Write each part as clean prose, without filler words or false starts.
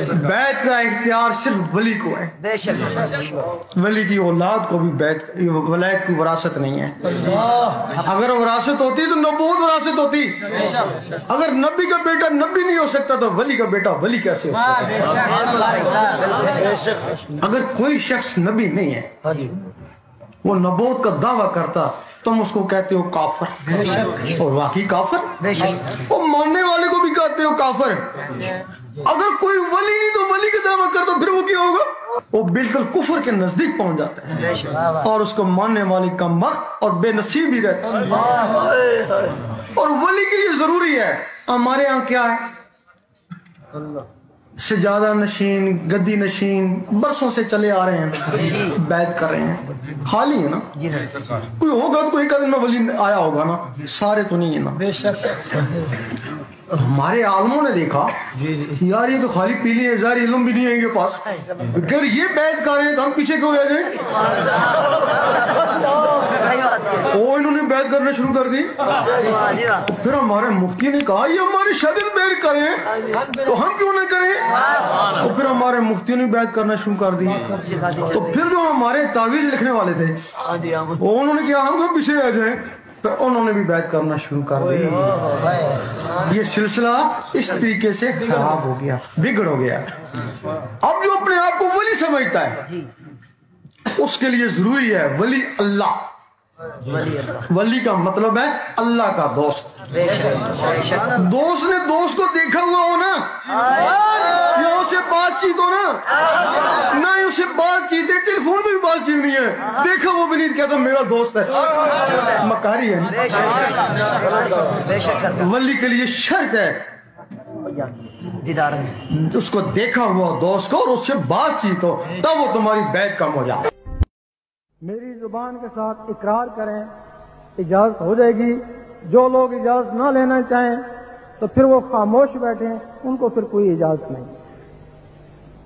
بیعت کا اختیار صرف ولی کو ہے، ولی کی اولاد کو بھی ولایت کی وراثت نہیں ہے۔ اگر وراثت ہوتی تو نبوت وراثت ہوتی۔ اگر نبی کا بیٹا نبی نہیں ہو سکتا تو ولی کا بیٹا ولی کیسے ہو سکتا؟ اگر کوئی شخص نبی نہیں ہے، وہ نبوت کا دعویٰ کرتا، تم اس کو کہتے ہو کافر، اور واقعی کافر، وہ ماننے والے کو بھی کہتے ہو کافر۔ اگر کوئی ولی نہیں تو ولی کا دعویٰ کرتا، پھر وہ کیا ہوگا؟ وہ بالکل کفر کے نزدیک پہنچ جاتا ہے، اور اس کو ماننے والے کم وقت اور بے نصیب ہی رہتا ہے۔ اور ولی کے لیے ضروری ہے، ہمارے ہاں کیا ہے؟ سجادہ نشین، گدی نشین برسوں سے چلے آ رہے ہیں، بیعت کر رہے ہیں، خالی ہے نا؟ کوئی ہوگا تو کوئی دن میں ولی آیا ہوگا نا، سارے تو نہیں ہے نا۔ ہمارے عالموں نے دیکھا یار یہ تو خالی پیلی ہزار علم بھی نہیں ہے ان کے پاس، اگر یہ بیعت کر رہے ہیں تو ہم پیچھے کیوں رہ جائیں؟ وہ انہوں نے بیعت کرنا شروع کر دی۔ پھر ہمارے مفتی نے کہا یہ ہمارے شاگرد بیعت کریں تو ہم کیوں نہ کریں؟ تو پھر ہمارے مفتی نے بیعت کرنا شروع کر دی۔ تو پھر جو ہمارے تعویذ لکھنے والے تھے وہ انہوں نے کہا ہم کو پیچھے رہ جائیں، تو انہوں نے بھی بیعت کرنا شروع کر دی۔ یہ سلسلہ اس طریقے سے خراب ہو گیا، بگڑ ہو گیا۔ اب جو اپنے آپ کو ولی سمجھتا ہے اس کے لیے ضروری ہے ولی اللہ۔ ولی کا مطلب ہے اللہ کا دوست۔ دوست نے دوست کو دیکھا ہوا ہو نا، یا اسے بات چیت ہو نا، نہ ہی اسے بات چیت ہے، ٹیلی فون پہ بھی بات چیت نہیں ہے، دیکھا وہ بھی نہیں کہتا میرا دوست ہے، مکاری ہے۔ ولی کے لیے شرط ہے اس کو دیکھا ہوا دوست کو اور اس سے بات چیت ہو، تب وہ تمہاری بیعت کم ہو جائے۔ میری زبان کے ساتھ اقرار کریں، اجازت ہو جائے گی۔ جو لوگ اجازت نہ لینا چاہیں تو پھر وہ خاموش بیٹھیں، ان کو پھر کوئی اجازت نہیں۔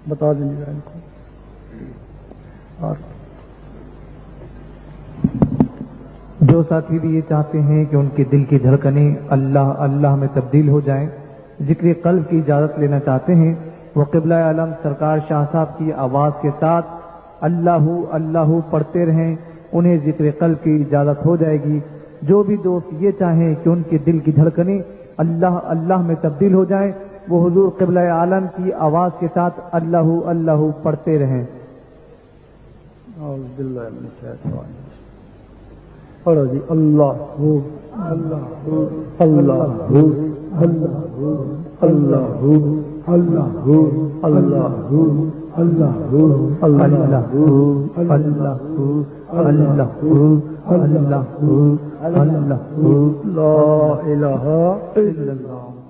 بتا دیجیے ان کو۔ اور جو ساتھی بھی یہ چاہتے ہیں کہ ان کے دل کی دھڑکنیں اللہ اللہ میں تبدیل ہو جائیں، ذکر قلب کی اجازت لینا چاہتے ہیں، وہ قبلہ عالم سرکار شاہ صاحب کی آواز کے ساتھ اللہ اللہ پڑھتے رہیں، انہیں ذکر قلب کی اجازت ہو جائے گی۔ جو بھی دوست یہ چاہیں کہ ان کے دل کی دھڑکنیں اللہ اللہ میں تبدیل ہو جائیں، وہ حضور قبلہ عالم کی آواز کے ساتھ اللہ اللہ پڑھتے رہیں۔ اعوذ باللہ من الشیطان الرجیم۔ پڑھو جی، اللہ اللہ اللہ اللہ اللہ اللہ اللہ اللہ اللہ اللہ لا الہ الا اللہ۔